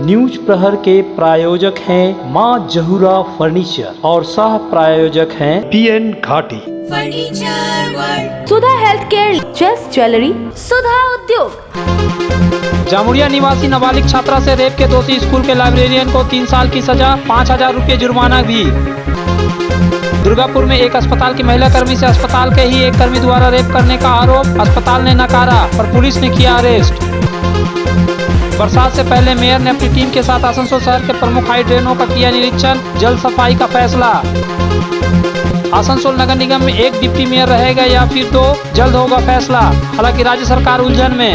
News प्रहर के प्रायोजक हैं मां जहूरा फर्नीचर और सह प्रायोजक हैं PN घाटी। फर्नीचर वर्ल्ड, सुधा हेल्थ केयर, चेस ज्वेलरी, सुधा उद्योग। जामुड़िया निवासी नाबालिग छात्रा से रेप के दोषी स्कूल के लाइब्रेरियन को 3 साल की सजा, 5,000 रुपये जुर्माना भी। दुर्गापुर में एक अस्पताल की महिला कर्मी से अस्पताल के ही एक कर्मी द्वारा रेप करने का आरोप, अस्पताल ने नकारा पर पुलिस ने किया अरेस्ट। बरसात से पहले मेयर ने अपनी टीम के साथ आसनसोल शहर के प्रमुख हाई ड्रेनों का किया निरीक्षण, जल सफाई का फैसला। आसनसोल नगर निगम में एक डिप्टी मेयर रहेगा या फिर 2, जल्द होगा फैसला। हालांकि राज्य सरकार उलझन में।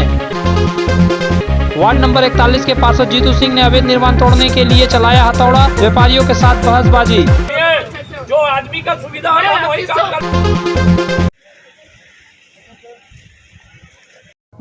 वार्ड नंबर 41 के पार्षद जीतू सिंह ने अवैध निर्माण तोड़ने के लिए चलाया हथौड़ा, व्यापारियों के साथ बहसबाजी। जो आदमी का सुविधा है वही काम कर।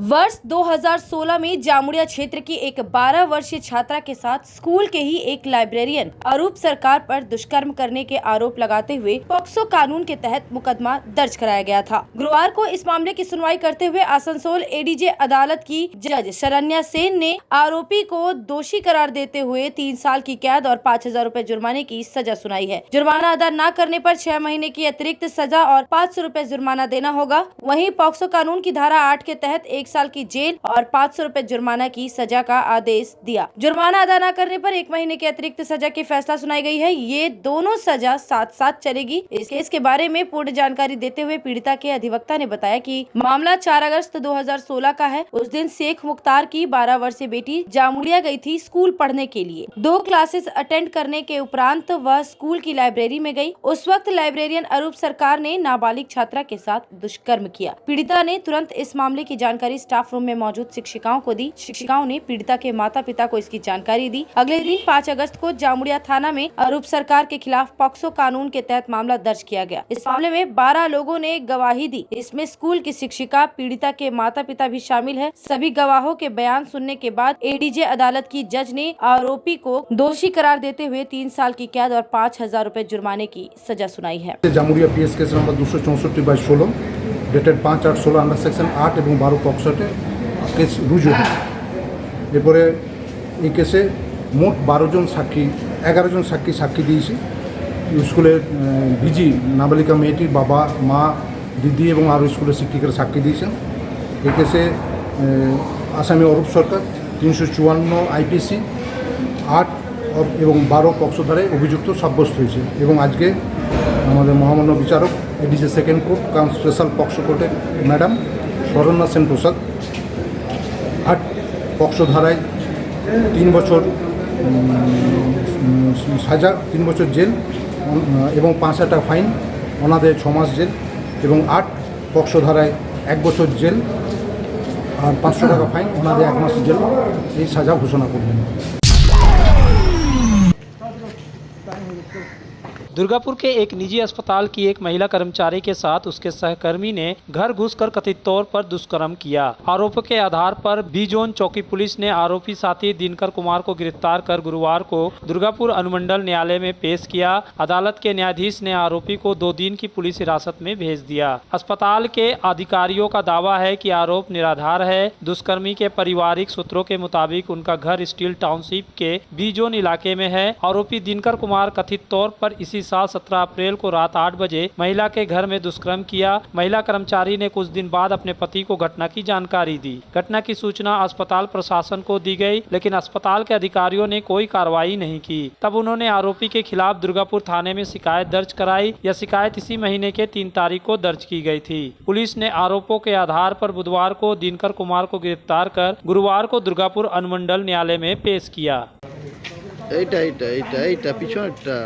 वर्ष 2016 में जामुड़िया क्षेत्र की एक 12 वर्षीय छात्रा के साथ स्कूल के ही एक लाइब्रेरियन अरूप सरकार पर दुष्कर्म करने के आरोप लगाते हुए पॉक्सो कानून के तहत मुकदमा दर्ज कराया गया था। गुरुवार को इस मामले की सुनवाई करते हुए आसनसोल ADJ अदालत की जज शरण्या सेन ने आरोपी को दोषी करार देते हुए 3 साल की कैद और 5,000 रुपए जुर्माने की सजा सुनाई है। जुर्माना अदा न करने पर 6 महीने की अतिरिक्त सजा और 500 रुपए जुर्माना देना होगा। वहीं पॉक्सो कानून की धारा 8 के तहत 1 साल की जेल और 500 रुपए जुर्माना की सजा का आदेश दिया। जुर्माना अदा न करने पर 1 महीने की अतिरिक्त सजा की फैसला सुनाई गई है। ये दोनों सजा साथ साथ चलेगी। इस केस के बारे में पूर्ण जानकारी देते हुए पीड़िता के अधिवक्ता ने बताया कि मामला 4 अगस्त 2016 का है। उस दिन शेख मुख्तार की 12 वर्षीय बेटी जामुड़िया गई थी स्कूल पढ़ने के लिए। 2 क्लासेस अटेंड करने के उपरांत वह स्कूल की लाइब्रेरी में गई। उस वक्त लाइब्रेरियन अरूप सरकार ने नाबालिग छात्रा के साथ दुष्कर्म किया। पीड़िता ने तुरंत इस मामले की जानकारी स्टाफ रूम में मौजूद शिक्षिकाओं को दी। शिक्षिकाओं ने पीड़िता के माता पिता को इसकी जानकारी दी। अगले दिन 5 अगस्त को जामुड़िया थाना में अरूप सरकार के खिलाफ पॉक्सो कानून के तहत मामला दर्ज किया गया। इस मामले में 12 लोगों ने गवाही दी। इसमें स्कूल की शिक्षिका, पीड़िता के माता पिता भी शामिल है। सभी गवाहों के बयान सुनने के बाद ADJ अदालत की जज ने आरोपी को दोषी करार देते हुए 3 साल की कैद और 5,000 रुपए जुर्माने की सजा सुनाई है। Jamuria PS case number 264/16 dated 5/8/16 under section 8 এবং 12 পক্সোতে কেস রুজু হয়। এরপরে এই কেসে মোট 12 জন সাক্ষী, 11 জন সাক্ষী দিয়েছে। স্কুলের ভিজি নাবালিকা মেয়েটির বাবা, মা, দিদি এবং আরও স্কুলের শিক্ষিকারা সাক্ষী দিয়েছেন। এই কেসে আসামি অরূপ সরকার 354 IPC 8 এবং 12 পক্সো ধারায় অভিযুক্ত সাব্যস্ত হয়েছে এবং আজকে আমাদের মহামান্য বিচারক ADJ সেকেন্ড কোর্ট কাম স্পেশাল পক্সো কোর্টের ম্যাডাম শরণ্যা সেন প্রসাদ 8 পক্সো ধারায় 3 বছর সাজা, 3 বছর জেল এবং 5,000 টাকা ফাইন, ওনাদের 6 মাস জেল এবং 8 পক্সো ধারায় 1 বছর জেল আর 500 টাকা ফাইন, ওনাদের 1 মাস জেল এই সাজা ঘোষণা করলেন। दुर्गापुर के एक निजी अस्पताल की एक महिला कर्मचारी के साथ उसके सहकर्मी ने घर घुसकर कथित तौर पर दुष्कर्म किया। आरोप के आधार पर B जोन चौकी पुलिस ने आरोपी साथी दिनकर कुमार को गिरफ्तार कर गुरुवार को दुर्गापुर अनुमंडल न्यायालय में पेश किया। अदालत के न्यायाधीश ने आरोपी को 2 दिन की पुलिस हिरासत में भेज दिया। अस्पताल के अधिकारियों का दावा है कि आरोप निराधार है। दुष्कर्मी के पारिवारिक सूत्रों के मुताबिक उनका घर स्टील टाउनशिप के B जोन इलाके में है। आरोपी दिनकर कुमार कथित तौर पर इसी साल 17 अप्रैल को रात 8 बजे महिला के घर में दुष्कर्म किया। महिला कर्मचारी ने कुछ दिन बाद अपने पति को घटना की जानकारी दी। घटना की सूचना अस्पताल प्रशासन को दी गई, लेकिन अस्पताल के अधिकारियों ने कोई कार्रवाई नहीं की। तब उन्होंने आरोपी के खिलाफ दुर्गापुर थाने में शिकायत दर्ज कराई। यह शिकायत इसी महीने के 3 तारीख को दर्ज की गई थी। पुलिस ने आरोपों के आधार पर बुधवार को दिनकर कुमार को गिरफ्तार कर गुरुवार को दुर्गापुर अनुमंडल न्यायालय में पेश किया। পিছনেরটা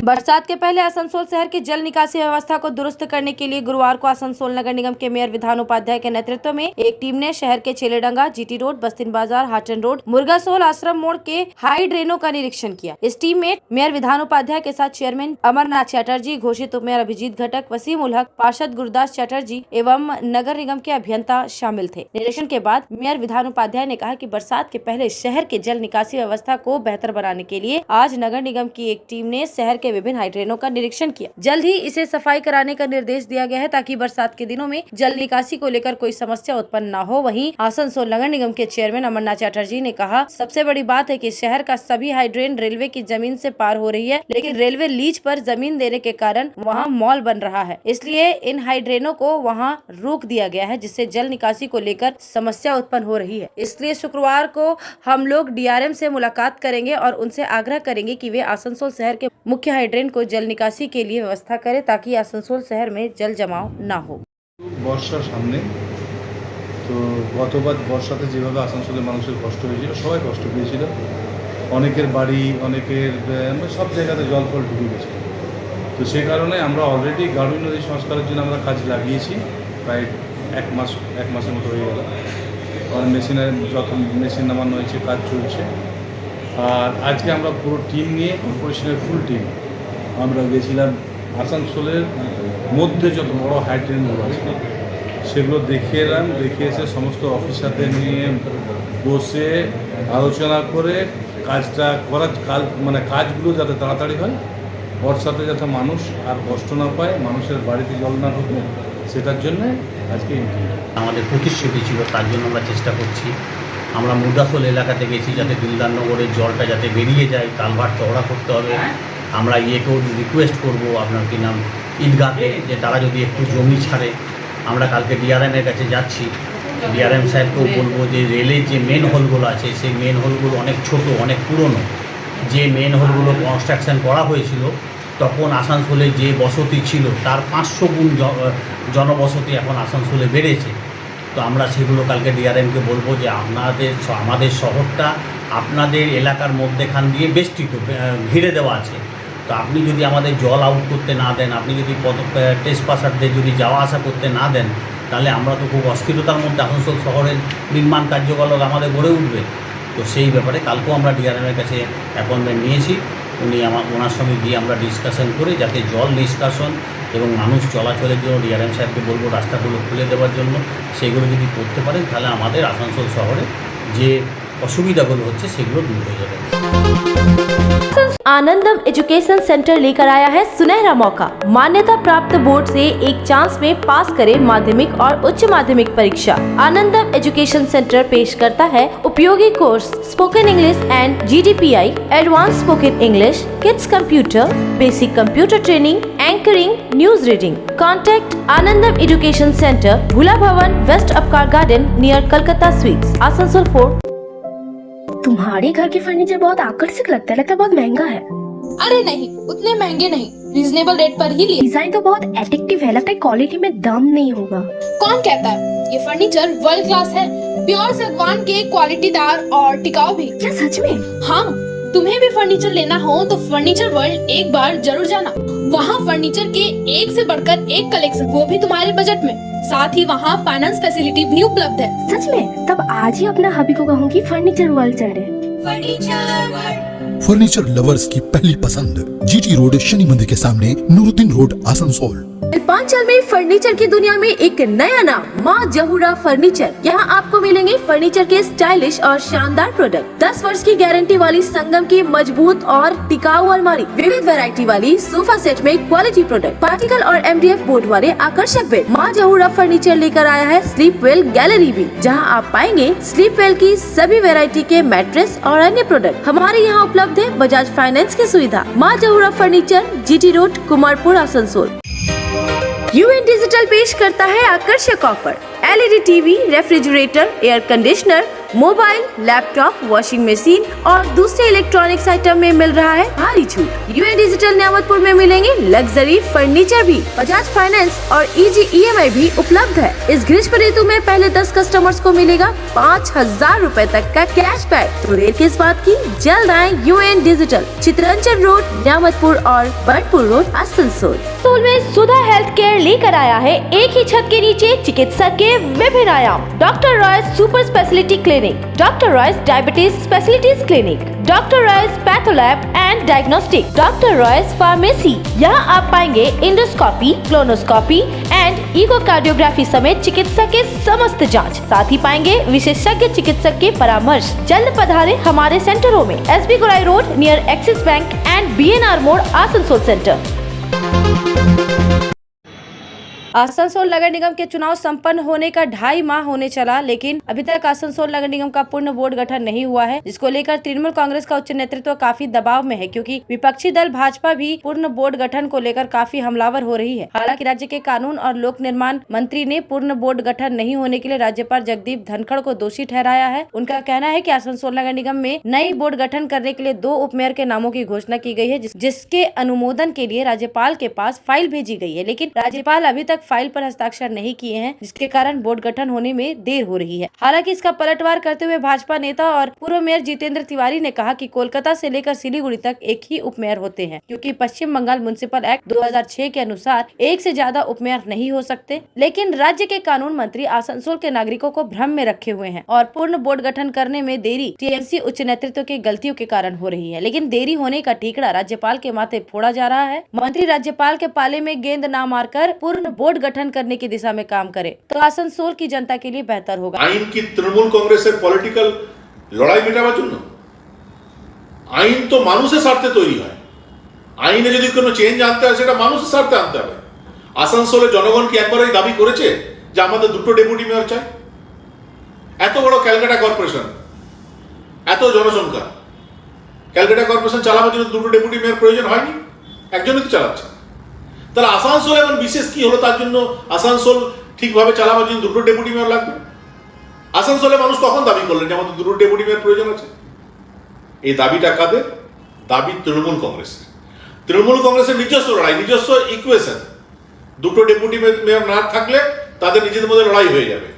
बरसात के पहले आसनसोल शहर की जल निकासी व्यवस्था को दुरुस्त करने के लिए गुरुवार को आसनसोल नगर निगम के मेयर विधान उपाध्याय के नेतृत्व में एक टीम ने शहर के चेलेडंगा, GT रोड, बस्तिन बाजार, हाटन रोड, मुर्गासोल आश्रम मोड़ के हाई ड्रेनों का निरीक्षण किया। इस टीम में मेयर विधान उपाध्याय के साथ चेयरमैन अमरनाथ चटर्जी, घोषित उपमेयर अभिजीत घटक, वसीम उल हक, पार्षद गुरदास चटर्जी एवं नगर निगम के अभियंता शामिल थे। निरीक्षण के बाद मेयर विधान उपाध्याय ने कहा कि बरसात के पहले शहर के जल निकासी व्यवस्था को बेहतर बनाने के लिए आज नगर निगम की एक टीम ने शहर के विभिन्न हाइड्रेनों का निरीक्षण किया। जल्द ही इसे सफाई कराने का निर्देश दिया गया है ताकि बरसात के दिनों में जल निकासी को लेकर कोई समस्या उत्पन्न न हो। वहीं आसनसोल नगर निगम के चेयरमैन अमरनाथ चटर्जी ने कहा, सबसे बड़ी बात है कि शहर का सभी हाइड्रेन रेलवे की जमीन से पार हो रही है, लेकिन रेलवे लीज पर जमीन देने के कारण वहाँ मॉल बन रहा है, इसलिए इन हाइड्रेनों को वहाँ रोक दिया गया है, जिससे जल निकासी को लेकर समस्या उत्पन्न हो रही है। इसलिए शुक्रवार को हम लोग डीआरएम से मुलाकात करेंगे और उनसे आग्रह करेंगे कि वे आसनसोल शहर के मुख्य हाइड्रेन को जल निकासी के लिए व्यवस्था करें ताकि आसनसोल शहर में जल जमाव न हो। বর্ষার সামনে তো গতবার বর্ষাতে যেভাবে আসানসোলের মানুষের কষ্ট হয়েছিল, সবাই কষ্ট পেয়েছিল। অনেকের বাড়ি, অনেকের সব জায়গাতে জল ফল ঢুকে গেছিল। তো সেই কারণে আমরা অলরেডি গাড়ুই নদী সংস্কারের জন্য আমরা কাজ লাগিয়েছি, প্রায় এক মাসের মতো হয়ে গেল। আর মেশিন নামানো হয়েছে, কাজ চলছে। আর আজকে আমরা পুরো টিম নিয়ে, কর্পোরেশনের ফুল টিম আমরা গেছিলাম আসানসোলের মধ্যে যত বড় হাইড্রেনগুলো আছে সেগুলো দেখে এলাম। দেখে এসে সমস্ত অফিসারদের নিয়ে বসে আলোচনা করে কাজটা কাজগুলো যাতে তাড়াতাড়ি হয়, বর্ষাতে যাতে মানুষ আর কষ্ট না পায়, মানুষের বাড়িতে জল না ঢোকে, সেটার জন্যে আজকে আমাদের প্রতিশ্রুতি ছিল, তার জন্য আমরা চেষ্টা করছি। আমরা মুদাসোল এলাকাতে গেছি যাতে দিলদারনগরের জলটা যাতে বেরিয়ে যায়, কালভার্ট চওড়া করতে হবে। আমরা ইয়েকেও রিকোয়েস্ট করবো, আপনার কি নাম, ঈদগাহকে, যে তারা যদি একটু জমি ছাড়ে। আমরা কালকে ডিআরএমের কাছে যাচ্ছি, ডিআরএম সাহেবকেও বলবো যে রেলের যে মেন হোলগুলো আছে সেই মেন হোলগুলো অনেক ছোট, অনেক পুরনো। যে মেন হোলগুলো কনস্ট্রাকশন করা হয়েছিল তখন আসানসোলে যে বসতি ছিল তার 500 গুণ জনবসতি এখন আসানসোলে বেড়েছে। তো আমরা সেগুলো কালকে ডিআরএমকে বলবো যে আমাদের শহরটা আপনাদের এলাকার মধ্যেখান দিয়ে বেষ্টিত, ঘিরে দেওয়া আছে। তো আপনি যদি আমাদের জল আউট করতে না দেন, আপনি যদি টেস্ট পাসারদের যদি যাওয়া আসা করতে না দেন, তাহলে আমরা তো খুব অস্থিরতার মধ্যে আসানসোল শহরের নির্মাণ কার্যকলাপ আমাদের গড়ে উঠবে। তো সেই ব্যাপারে কালকেও আমরা ডিআরএমের কাছে অ্যাপয়েন্টমেন্ট নিয়েছি। ওনার সঙ্গে গিয়ে আমরা ডিসকাশন করে যাতে জল নিষ্কাশন এবং মানুষ চলাচলের জন্য ডিআরএম সাহেবকে বলবো রাস্তাগুলো খুলে দেওয়ার জন্য। সেগুলো যদি করতে পারেন তাহলে আমাদের আসানসোল শহরে যে অসুবিধাগুলো হচ্ছে সেগুলো দূর হয়ে যাবে। आनंदम एजुकेशन सेंटर लेकर आया है सुनहरा मौका। मान्यता प्राप्त बोर्ड से एक चांस में पास करें माध्यमिक और उच्च माध्यमिक परीक्षा। आनंदम एजुकेशन सेंटर पेश करता है उपयोगी course spoken English and GDPI, advance spoken English, kids computer, basic computer training, anchoring, news reading. Contact Anandam education centre, Bhula Bhavan, west Upkar garden, near Calcutta sweets, Asansol 4। तुम्हारे घर के फर्नीचर बहुत आकर्षक लगता है बहुत महंगा है। अरे नहीं, उतने महंगे नहीं, रीजनेबल रेट पर ही लिए। डिजाइन तो बहुत एट्रैक्टिव है, लगता है क्वालिटी में दम नहीं होगा। कौन कहता है? ये फर्नीचर वर्ल्ड क्लास है, प्योर सागवान के, क्वालिटीदार और टिकाऊ भी। क्या सच में? हाँ, तुम्हें भी फर्नीचर लेना हो तो फर्नीचर वर्ल्ड एक बार जरूर जाना। वहाँ फर्नीचर के एक से बढ़कर एक कलेक्शन, वो भी तुम्हारे बजट में। साथ ही वहाँ फाइनेंस फैसिलिटी भी उपलब्ध है। सच में? तब आज ही अपना हबी को कहूँगी फर्नीचर वर्ल्ड चले। फर्नीचर लवर्स की पहली पसंद, GT रोड, शनि मंदिर के सामने, नूरुद्दीन रोड, आसनसोल। कल्पांचल में फर्नीचर की दुनिया में एक नया नाम, माँ जहूरा फर्नीचर। यहाँ आपको मिलेंगे फर्नीचर के स्टाइलिश और शानदार प्रोडक्ट। 10 वर्ष की गारंटी वाली संगम की मजबूत और टिकाऊ अलमारी, विविध वैरायटी वाली सोफा सेट में क्वालिटी प्रोडक्ट, पार्टिकल और MDF बोर्ड वाले आकर्षक बेड। माँ जहूरा फर्नीचर लेकर आया है स्लीप वेल गैलरी भी, जहाँ आप पाएंगे स्लीप वेल की सभी वैरायटी के मैट्रेस और अन्य प्रोडक्ट। हमारे यहाँ उपलब्ध है बजाज फाइनेंस की सुविधा। माँ Jahura furniture, GT road, Kumarpur, Asansol. UN digital पेश करता है आकर्षक offer. LED TV, refrigerator, air conditioner, mobile, laptop, washing machine और दूसरे इलेक्ट्रॉनिक्स आइटम में मिल रहा है भारी छूट। UN डिजिटल न्यामतपुर में मिलेंगे लग्जरी फर्नीचर भी। बजाज फाइनेंस और इजी EMI भी उपलब्ध है। इस ग्रीष्म ऋतु में पहले 10 कस्टमर्स को मिलेगा 5000 रूपए तक का कैशबैक। तो देर किस बात की, जल्द आए UN डिजिटल, चित्रंचन रोड, न्यामतपुर और बर्डपुर रोड, आसनसोल। में सुधा हेल्थ केयर लेकर आया है एक ही छत के नीचे चिकित्सा के विभिन्न आयाम। Doctor Roy super speciality clinic, Clinic, Dr. Roy's Diabetes Specialties Clinic, Dr. Roy's Patholab and Diagnostic, Dr. Roy's Pharmacy। यहाँ आप पाएंगे इंडोस्कोपी, क्लोनोस्कोपी एंड इकोकार्डियोग्राफी समेत चिकित्सा के समस्त जांच। साथ ही पाएंगे विशेषज्ञ चिकित्सक के परामर्श। जल्द पधारे हमारे सेंटरों में SB गोलाई road near axis bank and BNR मोड़ आसनसोल सेंटर। आसनसोल नगर निगम के चुनाव संपन्न होने का 2.5 माह होने चला, लेकिन अभी तक आसनसोल नगर निगम का पूर्ण बोर्ड गठन नहीं हुआ है, जिसको लेकर तृणमूल कांग्रेस का उच्च नेतृत्व काफी दबाव में है, क्योंकि विपक्षी दल भाजपा भी पूर्ण बोर्ड गठन को लेकर काफी हमलावर हो रही है। हालांकि राज्य के कानून और लोक निर्माण मंत्री ने पूर्ण बोर्ड गठन नहीं होने के लिए राज्यपाल जगदीप धनखड़ को दोषी ठहराया है। उनका कहना है कि आसनसोल नगर निगम में नई बोर्ड गठन करने के लिए 2 उपमेयर के नामों की घोषणा की गई है, जिसके अनुमोदन के लिए राज्यपाल के पास फाइल भेजी गई है, लेकिन राज्यपाल अभी तक फाइल पर हस्ताक्षर नहीं किए हैं, जिसके कारण बोर्ड गठन होने में देर हो रही है। हालांकि इसका पलटवार करते हुए भाजपा नेता और पूर्व मेयर जितेंद्र तिवारी ने कहा कि कोलकाता से लेकर सिलीगुड़ी तक एक ही उपमेयर होते हैं, क्योंकि पश्चिम बंगाल म्युनिसिपल एक्ट 2006 के अनुसार एक से ज्यादा उपमेयर नहीं हो सकते। लेकिन राज्य के कानून मंत्री आसनसोल के नागरिकों को भ्रम में रखे हुए हैं और पूर्ण बोर्ड गठन करने में देरी टीएमसी उच्च नेतृत्व की गलतियों के कारण हो रही है। लेकिन देरी होने का ठीकरा राज्यपाल के माथे फोड़ा जा रहा है। मंत्री राज्यपाल के पाले में गेंद ना मारकर पूर्ण बोर्ड गठन करने की दिशा में काम करे तो आसनसोल की जनता के लिए बेहतर होगा। আইন কি তৃণমূল কংগ্রেসের পলিটিক্যাল লড়াই মেটাবার জন্য? আইন তো মানুষের স্বার্থে তৈরি হয়। আইনে যদি কোনো চেঞ্জ আনতে হয় সেটা মানুষের স্বার্থে আনতে হবে। আসানসোলের জনগণ কি একবারই দাবি করেছে যে আমাদের 2টো ডেপুটি মেয়র চাই? এত বড় ক্যালকাটা কর্পোরেশন, এত জনসংখ্যা, ক্যালকাটা কর্পোরেশন চালাবার জন্য 2টো ডেপুটি মেয়র প্রয়োজন হয়নি? একজনই তো চালাচ্ছে। তাহলে আসানসোল এমন বিশেষ কি হলো তার জন্য আসানসোল ঠিকভাবে চালাবার জন্য 2টো ডেপুটি মেয়র লাগবে? আসানসোলে মানুষ কখন দাবি করলেন যে আমাদের 2টো ডেপুটি মেয়র প্রয়োজন আছে? এই দাবিটা কাদের? দাবি তৃণমূল কংগ্রেসের। তৃণমূল কংগ্রেসের নিজস্ব লড়াই, নিজস্ব ইকুয়েশন। 2টো ডেপুটি মেয়র না থাকলে তাদের নিজেদের মধ্যে লড়াই হয়ে যাবে।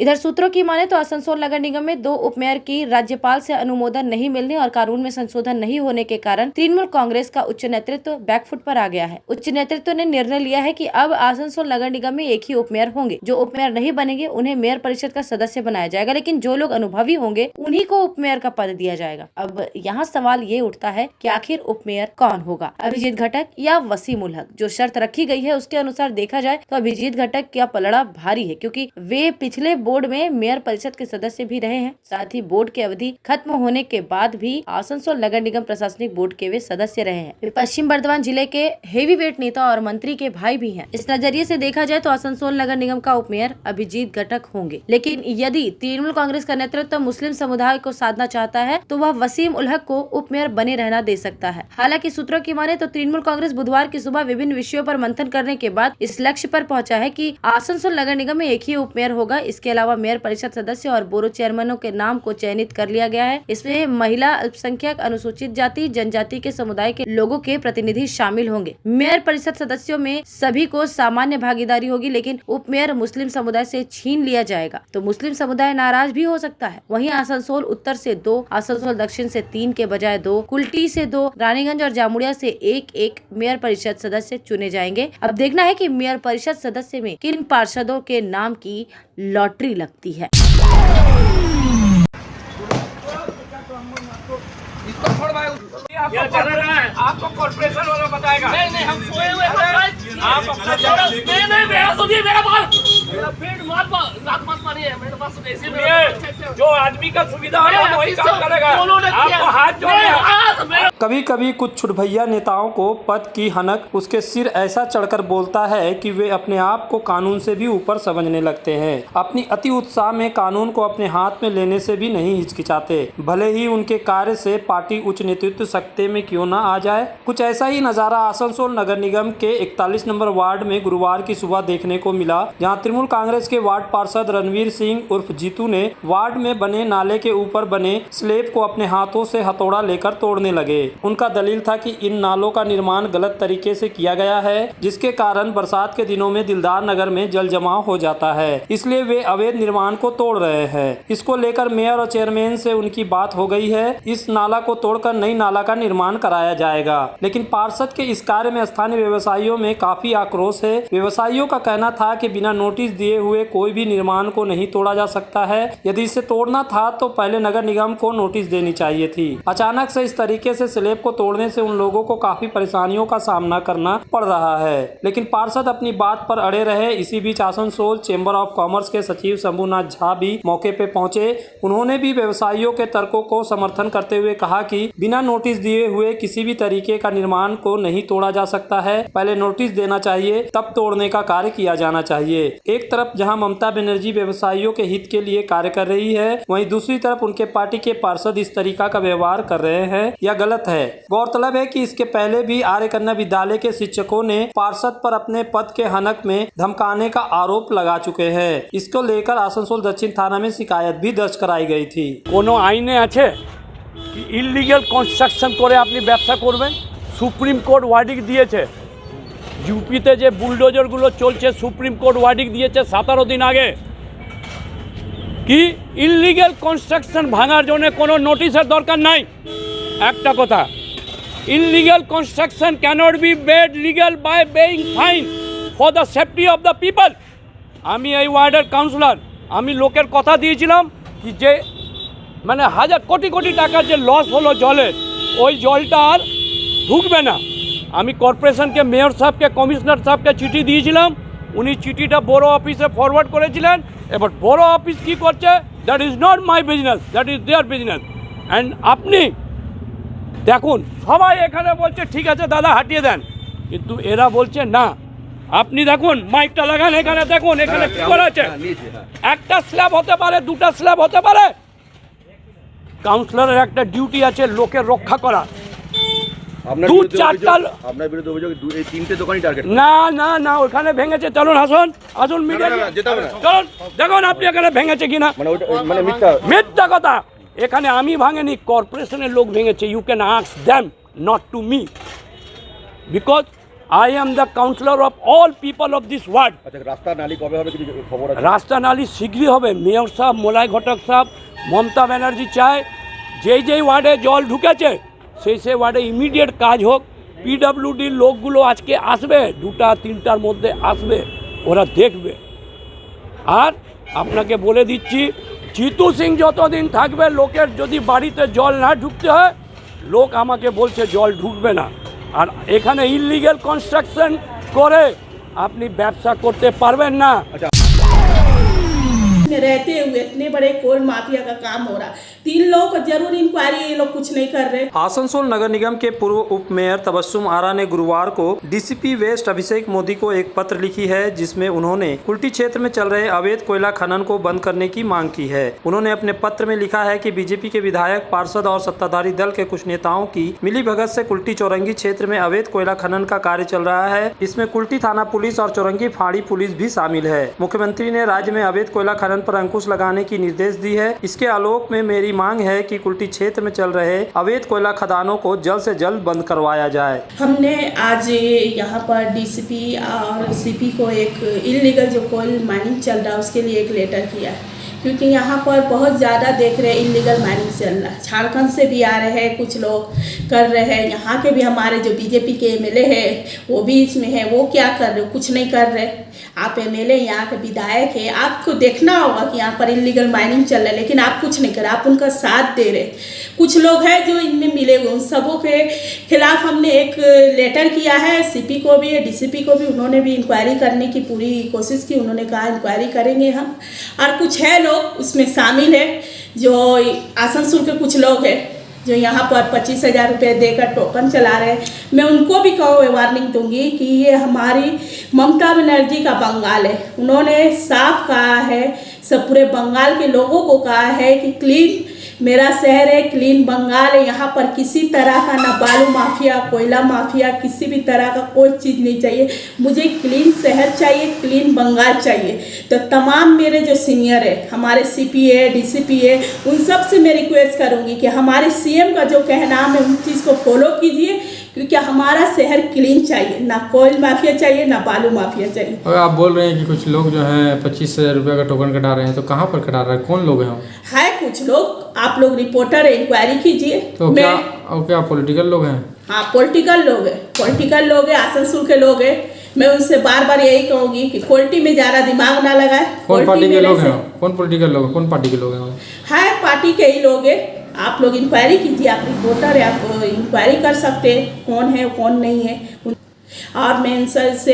इधर सूत्रों की माने तो आसनसोल नगर निगम में 2 उपमेयर की राज्यपाल से अनुमोदन नहीं मिलने और कानून में संशोधन नहीं होने के कारण तृणमूल कांग्रेस का उच्च नेतृत्व बैकफुट पर आ गया है। उच्च नेतृत्व ने निर्णय लिया है कि अब आसनसोल नगर निगम में एक ही उपमेयर होंगे। जो उपमेयर नहीं बनेंगे उन्हें मेयर परिषद का सदस्य बनाया जाएगा, लेकिन जो लोग अनुभवी होंगे उन्हीं को उपमेयर का पद दिया जाएगा। अब यहाँ सवाल ये उठता है कि आखिर उपमेयर कौन होगा, अभिजीत घटक या वसीम उल हक? जो शर्त रखी गई है उसके अनुसार देखा जाए तो अभिजीत घटक का पलड़ा भारी है, क्योंकि वे पिछले बोर्ड में मेयर परिषद के सदस्य भी रहे हैं। साथ ही बोर्ड की अवधि खत्म होने के बाद भी आसनसोल नगर निगम प्रशासनिक बोर्ड के वे सदस्य रहे हैं। वे पश्चिम बर्धमान जिले के हेवीवेट नेता और मंत्री के भाई भी हैं। इस नजरिए से देखा जाए तो आसनसोल नगर निगम का उपमेयर अभिजीत घटक होंगे, लेकिन यदि तृणमूल कांग्रेस का नेतृत्व मुस्लिम समुदाय को साधना चाहता है तो वह वसीम उल हक को उपमेयर बने रहना दे सकता है। हालांकि सूत्रों की माने तो तृणमूल कांग्रेस बुधवार की सुबह विभिन्न विषयों पर मंथन करने के बाद इस लक्ष्य पर पहुंचा है कि आसनसोल नगर निगम में एक ही उपमेयर होगा। इसके अलावा मेयर परिषद सदस्य और बोरो चेयरमैनों के नाम को चयनित कर लिया गया है। इसमें महिला, अल्पसंख्यक, अनुसूचित जाति, जनजाति के समुदाय के लोगों के प्रतिनिधि शामिल होंगे। मेयर परिषद सदस्यों में सभी को सामान्य भागीदारी होगी, लेकिन उपमेयर मुस्लिम समुदाय से छीन लिया जाएगा तो मुस्लिम समुदाय नाराज भी हो सकता है। वहीं आसनसोल उत्तर से 2, आसनसोल दक्षिण से 3 के बजाय 2, कुल्टी से 2, रानीगंज और जामुड़िया से 1-1 मेयर परिषद सदस्य चुने जाएंगे। अब देखना है कि मेयर परिषद सदस्य में किन पार्षदों के नाम की लॉटरी लगती है। इसको छोड़ भाई, ये चल रहा है, आपको कॉर्पोरेशन वाला बताएगा। नहीं हम सोए हुए हैं, आप अपना नहीं मेरा सुनिए, मेरा पेट रात मत मारिए, मेरे पास ऐसे जो आदमी का सुविधा है वही काम करेगा। आपको हाथ जोड़े। कभी कभी कुछ छुटभैया नेताओं को पद की हनक उसके सिर ऐसा चढ़कर बोलता है कि वे अपने आप को कानून से भी ऊपर समझने लगते हैं। अपनी अति उत्साह में कानून को अपने हाथ में लेने से भी नहीं हिचकिचाते, भले ही उनके कार्य से पार्टी उच्च नेतृत्व सकते में क्यों ना आ जाए। कुछ ऐसा ही नजारा आसनसोल नगर निगम के 41 नंबर वार्ड में गुरुवार की सुबह देखने को मिला, जहां तृणमूल कांग्रेस के वार्ड पार्षद रणवीर सिंह उर्फ जीतू ने वार्ड में बने नाले के ऊपर बने स्लेब को अपने हाथों से हथौड़ा लेकर तोड़ने लगे। उनका दलील था कि इन नालों का निर्माण गलत तरीके से किया गया है, जिसके कारण बरसात के दिनों में दिलदार नगर में जल जमाव हो जाता है, इसलिए वे अवैध निर्माण को तोड़ रहे हैं। इसको लेकर मेयर और चेयरमैन से उनकी बात हो गई है। इस नाला को तोड़कर नई नाला का निर्माण कराया जाएगा, लेकिन पार्षद के इस कार्य में स्थानीय व्यवसायियों में काफी आक्रोश है। व्यवसायियों का कहना था कि बिना नोटिस दिए हुए कोई भी निर्माण को नहीं तोड़ा जा सकता है। यदि इसे तोड़ना था तो पहले नगर निगम को नोटिस देनी चाहिए थी। अचानक से इस तरीके से स्लैब को तोड़ने से उन लोगों को काफी परेशानियों का सामना करना पड़ रहा है, लेकिन पार्षद अपनी बात पर अड़े रहे। इसी बीच आसनसोल चेंबर ऑफ कॉमर्स के सचिव शंभुनाथ झा भी मौके पे पहुंचे। उन्होंने भी व्यवसायियों के तर्कों को समर्थन करते हुए कहा कि बिना नोटिस दिए हुए किसी भी तरीके का निर्माण को नहीं तोड़ा जा सकता है। पहले नोटिस देना चाहिए, तब तोड़ने का कार्य किया जाना चाहिए। एक तरफ जहां ममता बनर्जी व्यवसायियों के हित के लिए कार्य कर रही है, वहीं दूसरी तरफ उनके पार्टी के पार्षद इस तरीका का व्यवहार कर रहे हैं, यह गलत है। गौरतलब है कि इसके पहले भी आर्य कन्या विद्यालय के शिक्षकों ने पार्षद पर अपने पद के हनक में धमकाने का आरोप लगा चुके हैं। इसको लेकर आसनसोल दक्षिण थाना में शिकायत भी दर्ज कराई गई थी। কোনো আইনে আছে কি ইললিগ্যাল কনস্ট্রাকশন করে আপনি ব্যবসা করবেন? সুপ্রিম কোর্ট ওয়ার্ডিং দিয়েছে। ইউপিতে যে বুলডোজারগুলো চলছে সুপ্রিম কোর্ট ওয়ার্ডিং দিয়েছে 17 দিন আগে কি ইললিগ্যাল কনস্ট্রাকশন ভাঙার জন্য কোনো নোটিশের দরকার নাই। একটা কথা, illegal construction cannot be made legal by paying fine for the safety of the people. আমি এই ওয়ার্ডের কাউন্সিলর, আমি লোকের কথা দিয়েছিলাম কি যে মানে হাজার কোটি কোটি টাকার যে লস হলো জলের, ওই জলটা আর ঢুকবে না। আমি কর্পোরেশনকে, মেয়র সাহেবকে, কমিশনার সাহেবকে চিঠি দিয়েছিলাম, উনি চিঠিটা বড় অফিসে ফরওয়ার্ড করেছিলেন। এবার বড় অফিস কী করছে, that is not my business, that is there business. And আপনি দেখুন সবাই এখানে বলছে ঠিক আছে দাদা হাঁটিয়ে দেন, কিন্তু এরা বলছে না। আপনি দেখুন মাইকটা লাগান, এখানে দেখুন এখানে কী করা আছে। একটা স্ল্যাব হতে পারে, দুটা স্ল্যাব হতে পারে। কাউন্সিলরের একটা ডিউটি আছে লোকের রক্ষা করা। দু চারটা আপনার বিরুদ্ধে অভিযোগ এই তিনটে দোকানই টার্গেট। না না না, ওখানে ভেঙেছে। চলুন আসুন আসুন মিডিয়া, চলুন দেখুন আপনি এখানে ভেঙেছে কিনা। মানে মিথ্যা কথা। এখানে আমি ভাঙেনি, কর্পোরেশনের লোক ভেঙেছে। You can ask them, not to me, because I am the councillor of all people of this ward. আচ্ছা, রাস্তা নালী কবে হবে কিছু খবর আছে? রাস্তা নালী শীঘ্রই হবে। মেয়র সাহেব, মোলাই ঘটক সাহেব, মমতা ব্যানার্জি চায় যেই ওয়ার্ডে জল ঢুকেছে সেই ওয়ার্ডে ইমিডিয়েট কাজ হোক। পিডব্লিউডির লোকগুলো আজকে আসবে, 2-3টার মধ্যে আসবে, ওরা দেখবে। আর আপনাকে বলে দিচ্ছি, জিতু সিং যতদিন থাকবে, লোকের যদি বাড়িতে জল না ঢুকতে হয়, লোক আমাকে বলছে জল ঢুকবে না। আর এখানে ইললিগ্যাল কনস্ট্রাকশন করে আপনি ব্যবসা করতে পারবেন না। रहते हुए इतने बड़े कोल माफिया का काम हो रहा, 3 लोगों को जरूर इंक्वायरी, ये लोग कुछ नहीं कर रहे। आसनसोल नगर निगम के पूर्व उप मेयर तबस्सुम आरा ने गुरुवार को डीसीपी वेस्ट अभिषेक मोदी को एक पत्र लिखी है, जिसमें उन्होंने कुल्टी क्षेत्र में चल रहे अवैध कोयला खनन को बंद करने की मांग की है। उन्होंने अपने पत्र में लिखा है कि बीजेपी के विधायक, पार्षद और सत्ताधारी दल के कुछ नेताओं की मिलीभगत से कुल्टी चौरंगी क्षेत्र में अवैध कोयला खनन का कार्य चल रहा है। इसमें कुल्टी थाना पुलिस और चौरंगी फाड़ी पुलिस भी शामिल है। मुख्यमंत्री ने राज्य में अवैध कोयला खनन पर अंकुश लगाने की निर्देश दी है। इसके आलोक में मेरी मांग है कि कुल्टी क्षेत्र में चल रहे अवैध कोयला खदानों को जल्द से जल्द बंद करवाया जाए। हमने आज यहाँ पर डीसीपी और सीपी को एक इलीगल जो कोयल माइनिंग चल रहा है उसके लिए एक लेटर किया है, क्योंकि यहाँ पर बहुत ज़्यादा देख रहे हैं इलीगल माइनिंग चल रहा है। झारखंड से भी आ रहे हैं, कुछ लोग कर रहे हैं। यहाँ के भी हमारे जो बीजेपी के एमएलए हैं वो भी इसमें है। वो क्या कर रहे, कुछ नहीं कर रहे। आप एमएलए, यहाँ के विधायक है, आपको देखना होगा कि यहाँ पर इलीगल माइनिंग चल रहा है, लेकिन आप कुछ नहीं कर रहे, आप उनका साथ दे रहे। कुछ लोग हैं जो इनमें मिले हुए, उन सबों के खिलाफ हमने एक लेटर किया है। सीपी को भी, डीसीपी को भी, उन्होंने भी इंक्वायरी करने की पूरी कोशिश की। उन्होंने कहा इंक्वायरी करेंगे हम। और कुछ है लोग उसमें शामिल है, जो आसनसोल के कुछ लोग हैं जो यहाँ पर 25,000 रुपये देकर टोकन चला रहे हैं। मैं उनको भी वार्निंग दूंगी कि ये हमारी ममता बनर्जी का बंगाल है। उन्होंने साफ कहा है, सब पूरे बंगाल के लोगों को कहा है कि क्लीन मेरा शहर है क्लीन बंगाल है, यहाँ पर किसी तरह का ना बालू माफिया, कोयला माफिया, किसी भी तरह का कोई चीज़ नहीं चाहिए। मुझे क्लीन शहर चाहिए, क्लीन बंगाल चाहिए। तो तमाम मेरे जो सीनियर है, हमारे CPA DCP है, उन सब से मैं रिक्वेस्ट करूँगी कि हमारे CM का जो कहना है उन चीज़ को फॉलो कीजिए, क्योंकि हमारा शहर क्लीन चाहिए, ना कोयल माफिया चाहिए, ना बालू माफिया चाहिए। और आप बोल रहे हैं कि कुछ लोग जो हैं 25,000 रुपये का टोकन कटा रहे हैं, तो कहाँ पर कटा रहे हैं, कौन लोग हैं? है कुछ लोग, आप लोग रिपोर्टर है, इंक्वायरी कीजिए। तो क्या पॉलिटिकल लोग हैं? हाँ, पॉलिटिकल लोग हैं, आसनसोल के लोग हैं। मैं उनसे बार बार यही कहूँगी कि पॉलिटी में ज़्यादा दिमाग ना लगाए। कौन पार्टी के लोग हैं? कौन पॉलिटिकल लोग, कौन पार्टी के लोग हैं? है पार्टी के ही लोग हैं। आप लोग इंक्वायरी कीजिए, आप रिपोर्टर है, आप इंक्वायरी कर सकते हैं कौन है कौन नहीं है। और मैं इन सर से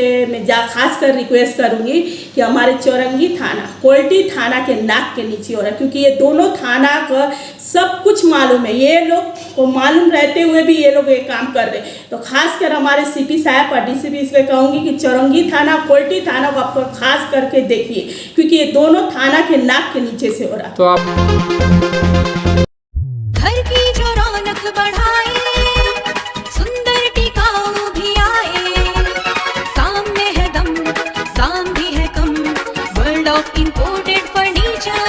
खास कर रिक्वेस्ट करूँगी कि हमारे चौरंगी थाना, कोल्टी थाना के नाक के नीचे हो रहा है, क्योंकि ये दोनों थाना का सब कुछ मालूम है। ये लोग को मालूम रहते हुए भी ये लोग ये काम कर रहे हैं। तो खास कर हमारे CP साहब और DCP से कहूँगी कि चौरंगी थाना, कोल्टी थाना को आपको खास करके देखिए, क्योंकि ये दोनों थाना के नाक के नीचे से हो रहा है। तो आप घर की जो रौनक बढ़ाए, सुंदर टिकाऊ भी आए, काम में है दम, दाम भी है कम, world of imported furniture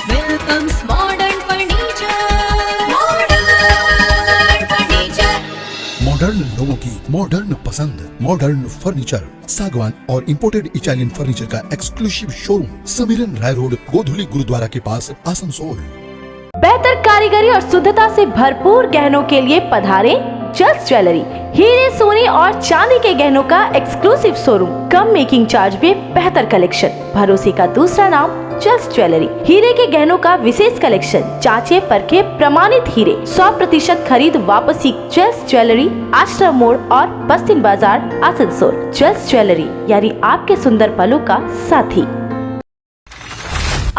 welcomes modern furniture. Modern लोगों की मॉडर्न पसंद, मॉडर्न फर्नीचर, सागवान और इंपोर्टेड इटालियन फर्नीचर का exclusive showroom, Samiran Ray road, Godhuli Gurudwara के पास, आसनसोल। बेहतर कारीगरी और शुद्धता से भरपूर गहनों के लिए पधारे जल्स ज्वेलरी। हीरे, सोने और चांदी के गहनों का एक्सक्लूसिव शोरूम, कम मेकिंग चार्ज में बेहतर कलेक्शन, भरोसे का दूसरा नाम जल्स ज्वेलरी। हीरे के गहनों का विशेष कलेक्शन, जांचे परखे प्रमाणित हीरे, 100% खरीद वापसी। जल्स ज्वेलरी, आश्रम मोड़ और बस्तिन बाजार, आसनसोल। जल्स ज्वेलरी यानी आपके सुंदर पलों का साथी।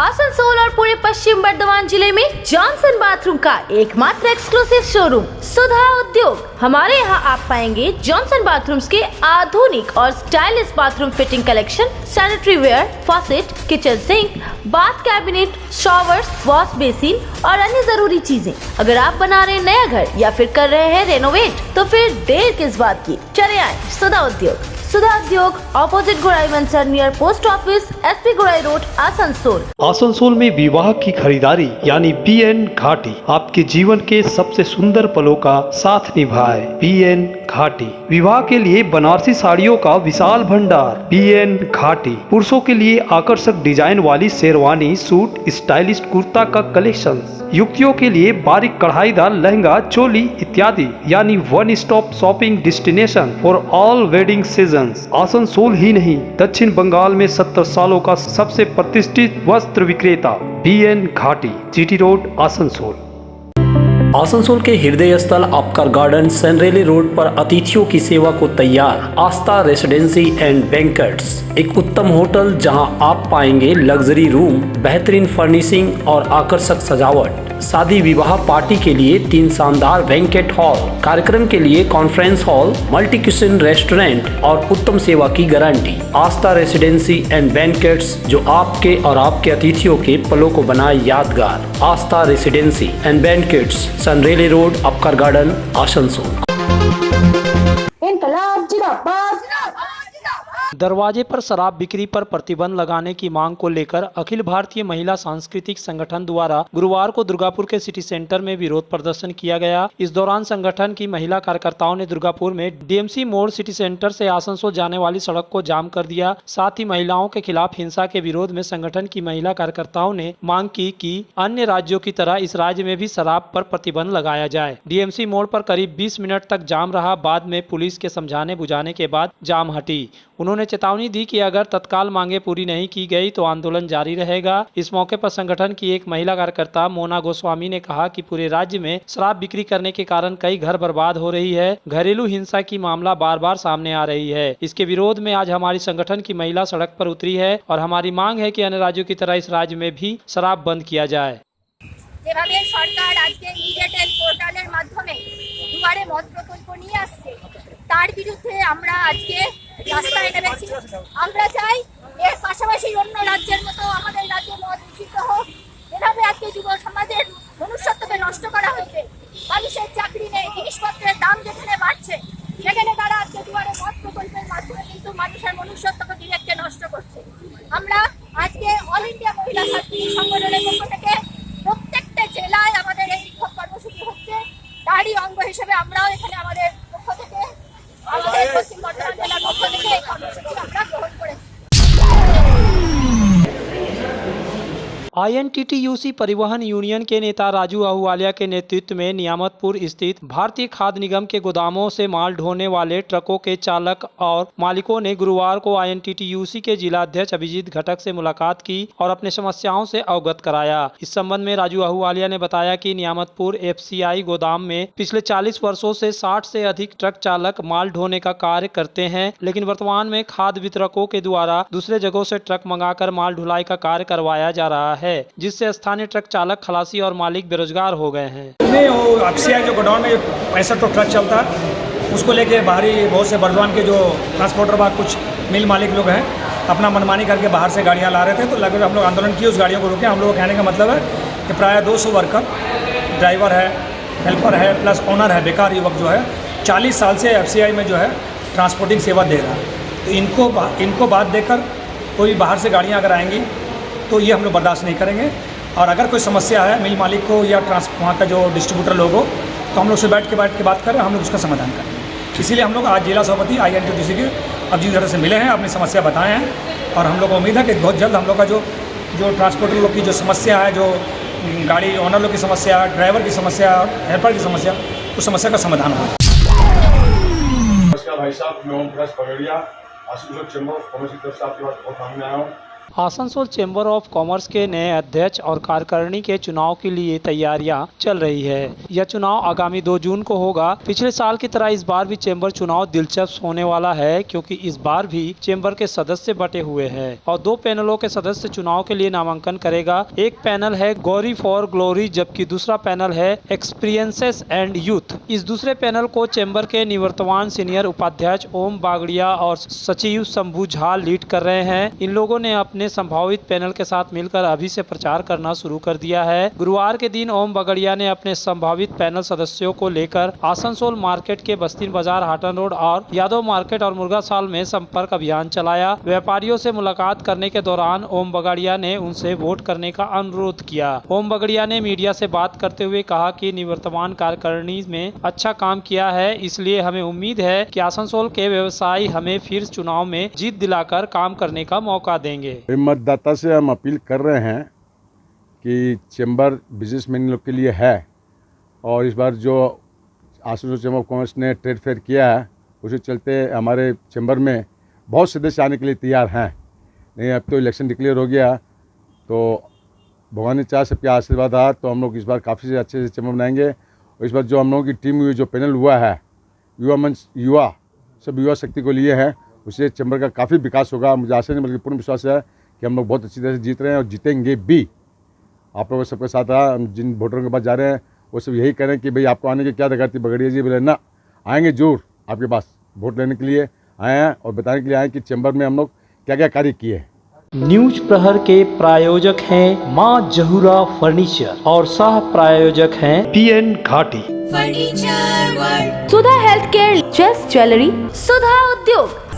आसनसोल और पूरे पश्चिम बर्धमान जिले में जॉनसन बाथरूम का एकमात्र एक्सक्लूसिव शोरूम सुधा उद्योग। हमारे यहाँ आप पाएंगे जॉनसन बाथरूम्स के आधुनिक और stylish bathroom fitting collection, sanitary ware, faucet, kitchen sink, bath cabinet, showers, wash basin और अन्य जरूरी चीजें। अगर आप बना रहे हैं नया घर या फिर कर रहे हैं रेनोवेट, तो फिर देर किस बात की, चले आए सुधा उद्योग। सुधा उद्योग ऑपोजिट गुराई मंसर नियर पोस्ट ऑफिस, SP गुराई रोड, आसनसोल। आसनसोल में विवाह की खरीदारी यानी PN घाटी आपके जीवन के सबसे सुंदर पलों का साथ निभाए। PN घाटी विवाह के लिए बनारसी साड़ियों का विशाल भंडार। PN घाटी पुरुषों के लिए आकर्षक डिजाइन वाली शेरवानी, सूट, स्टाइलिश कुर्ता का कलेक्शन, युवतियों के लिए बारीक कढ़ाईदार लहंगा, चोली इत्यादि, यानी one stop shopping destination for all wedding season. Asansol ही नहीं, दक्षिण बंगाल में 70 सालों का सबसे प्रतिष्ठित वस्त्र विक्रेता PN घाटी, GT रोड, आसनसोल। आसनसोल के हृदय स्थल आपका गार्डन सनरेली रोड पर अतिथियों की सेवा को तैयार आस्था रेसिडेंसी एंड बैंक्वेट्स, एक उत्तम होटल जहां आप पाएंगे लग्जरी रूम, बेहतरीन फर्निशिंग और आकर्षक सजावट। शादी विवाह पार्टी के लिए 3 शानदार बैंक्वेट हॉल, कार्यक्रम के लिए conference hall, multi kitchen restaurant और उत्तम सेवा की guarantee. Aastha residency and banquets, जो आपके और आपके अतिथियों के पलों को बनाए यादगार। Aastha residency and banquets, Sanreli road, Upkar garden, Asansol. दरवाजे पर शराब बिक्री पर प्रतिबंध लगाने की मांग को लेकर अखिल भारतीय महिला सांस्कृतिक संगठन द्वारा गुरुवार को दुर्गापुर के सिटी सेंटर में विरोध प्रदर्शन किया गया। इस दौरान संगठन की महिला कार्यकर्ताओं ने दुर्गापुर में DMC मोड़ सिटी सेंटर से आसनसोल जाने वाली सड़क को जाम कर दिया। साथ ही महिलाओं के खिलाफ हिंसा के विरोध में संगठन की महिला कार्यकर्ताओं ने मांग की कि अन्य राज्यों की तरह इस राज्य में भी शराब पर प्रतिबंध लगाया जाए। DMC मोड़ पर करीब 20 मिनट तक जाम रहा। बाद में पुलिस के समझाने बुझाने के बाद जाम हटी। उन्होंने चेतावनी दी कि अगर तत्काल मांगे पूरी नहीं की गई तो आंदोलन जारी रहेगा। इस मौके पर संगठन की एक महिला कार्यकर्ता मोना गोस्वामी ने कहा कि पूरे राज्य में शराब बिक्री करने के कारण कई घर बर्बाद हो रही है। घरेलू हिंसा की मामला बार बार सामने आ रही है। इसके विरोध में आज हमारी संगठन की महिला सड़क पर उतरी है और हमारी मांग है कि अन्य राज्यों की तरह इस राज्य में भी शराब बंद किया जाए। যেভাবে সরকার আজকে ইডিটেল পোর্টালের মাধ্যমে দুয়ারে মদ প্রকল্প নিয়ে আসছে, তার বিরুদ্ধে আমরা আজকে রাস্তায় নেমেছি। আমরা চাই এর পাশাপাশি অন্য রাজ্যের মতো আমাদের রাজ্যে মদ নিষিদ্ধ হোক। এভাবে আজকে যুব সমাজের পুলিশের চাকরি নেই, জিনিসপত্রের দাম যেখানে বাড়ছে সেখানে তারা আজকে দুয়ারে মত প্রকল্পের মাধ্যমে কিন্তু মানুষের মনুষ্যত্বকে ডিরেক্টে নষ্ট করছে। আমরা আজকে অল ইন্ডিয়া মহিলা ছাত্রী সংগঠনের পক্ষ থেকে প্রত্যেকটা জেলায় আমাদের এই বিক্ষোভ কর্মসূচি হচ্ছে। তারই অঙ্গ হিসেবে আমরাও এখানে আমাদের পক্ষ থেকে, আমাদের পশ্চিম বর্ধমান জেলার পক্ষ থেকে এই কর্মসূচি আমরা গ্রহণ করেছি। INTTUC परिवहन यूनियन के नेता राजू आहूवालिया के नेतृत्व में नियामतपुर स्थित भारतीय खाद्य निगम के गोदामों से माल ढोने वाले ट्रकों के चालक और मालिकों ने गुरुवार को INTTUC के जिला अध्यक्ष अभिजीत घटक से मुलाकात की और अपने समस्याओं से अवगत कराया। इस संबंध में राजू आहूवालिया ने बताया कि नियामतपुर FCI गोदाम में पिछले 40 वर्षों से 60 से अधिक ट्रक चालक माल ढोने का कार्य करते हैं, लेकिन वर्तमान में खाद्य वितरकों के द्वारा दूसरे जगहों से ट्रक मंगाकर माल ढुलाई का कार्य करवाया जा रहा है, जिससे स्थानीय ट्रक चालक, खलासी और मालिक बेरोजगार हो गए हैं। FCI जो गोडाउन में 65 ट्रक चलता है, उसको लेके बाहरी बहुत से बर्दवान के जो ट्रांसपोर्टर व कुछ मिल मालिक लोग हैं अपना मनमानी करके बाहर से गाड़ियां ला रहे थे। तो लगभग हम लोग आंदोलन किए, उस गाड़ियों को रोके। हम लोग कहने का मतलब है कि प्राय 200 वर्कर, ड्राइवर है, हेल्पर है, प्लस ओनर है, बेकार युवक जो है 40 साल से FCI में जो है ट्रांसपोर्टिंग सेवा दे रहा है। तो इनको बात देकर कोई बाहर से गाड़ियाँ अगर आएंगी तो ये हम लोग बर्दाश्त नहीं करेंगे। और अगर कोई समस्या है मिल मालिक को या वहाँ का जो डिस्ट्रीब्यूटर लोग हो, तो हम लोग से बैठ के बात करें, हम लोग उसका समाधान करें। इसीलिए हम लोग आज जिला सभापति INTTUC के अभिजीत घटक से मिले हैं, अपनी समस्या बताए हैं और हम लोग को उम्मीद है कि बहुत जल्द हम लोग का जो ट्रांसपोर्टर लोग की जो समस्या है, जो गाड़ी ओनर लोग की समस्या, ड्राइवर की समस्या, हेल्पर की समस्या, उस समस्या का समाधान होगा। नमस्कार भाई साहब, मैं ओम प्रकाश पगड़िया, आसनसोल चैम्बर ऑफ कॉमर्स की तरफ से आपके पास बहुत सामने आया हूँ। आसनसोल चैम्बर ऑफ कॉमर्स के नए अध्यक्ष और कार्यकारिणी के चुनाव के लिए तैयारियां चल रही है। यह चुनाव आगामी 2 जून को होगा। पिछले साल की तरह इस बार भी चैम्बर चुनाव दिलचस्प होने वाला है, क्योंकि इस बार भी चैम्बर के सदस्य बटे हुए हैं और 2 पैनलों के सदस्य चुनाव के लिए नामांकन करेगा। एक पैनल है गौरी फॉर ग्लोरी, जबकि दूसरा पैनल है एक्सपीरियंसेस एंड यूथ। इस दूसरे पैनल को चैम्बर के निवर्तमान सीनियर उपाध्यक्ष ओम बागड़िया और सचिव शंभू झा लीड कर रहे हैं। इन लोगों ने अपने संभावित पैनल के साथ मिलकर अभी से प्रचार करना शुरू कर दिया है। गुरुवार के दिन ओम बगड़िया ने अपने संभावित पैनल सदस्यों को लेकर आसनसोल मार्केट के बस्तीन बाजार, हाटन रोड और यादव मार्केट और मुर्गासाल में संपर्क अभियान चलाया। व्यापारियों से मुलाकात करने के दौरान ओम बगड़िया ने उनसे वोट करने का अनुरोध किया। ओम बगड़िया ने मीडिया से बात करते हुए कहा कि निवर्तमान कार्यकारिणी में अच्छा काम किया है, इसलिए हमें उम्मीद है कि आसनसोल के व्यवसायी हमें फिर चुनाव में जीत दिलाकर काम करने का मौका देंगे। मतदाता से हम अपील कर रहे हैं कि चैम्बर बिजनेसमैन लोग के लिए है और इस बार जो आसनसोल चैम्बर ऑफ कॉमर्स ने ट्रेड फेयर किया है, उसके चलते हमारे चैम्बर में बहुत सदस्य आने के लिए तैयार हैं। नहीं, अब तो इलेक्शन डिक्लेयर हो गया, तो भगवान ने चाह सबके आशीर्वाद आ, तो हम लोग इस बार काफ़ी से अच्छे से चैम्बर बनाएंगे। और इस बार जो हम लोगों की टीम हुई, जो पैनल हुआ है, युवा मंच, युवा सब युवा शक्ति को लिए हैं, उससे चैम्बर का काफ़ी विकास होगा। मुझे आशा नहीं बल्कि पूर्ण विश्वास है कि हम लोग बहुत अच्छी तरह से जीत रहे हैं और जीतेंगे भी। आप लोगों सबके साथ रहा, हम जिन वोटरों के पास जा रहे हैं वो सब यही करें कि भाई आपको आने की क्या दिक्कत थी बगड़िया जी, बोले ना आएंगे जरूर आपके पास वोट लेने के लिए आए हैं और बताने के लिए आए कि चैम्बर में हम लोग क्या क्या कार्य किए हैं। न्यूज प्रहर के प्रायोजक हैं माँ जहूरा फर्नीचर और सह प्रायोजक हैं PN घाटी। फर्नीचर वर्ल्ड, सुधा हेल्थ केयर, चेस्ट ज्वेलरी, सुधा उद्योग।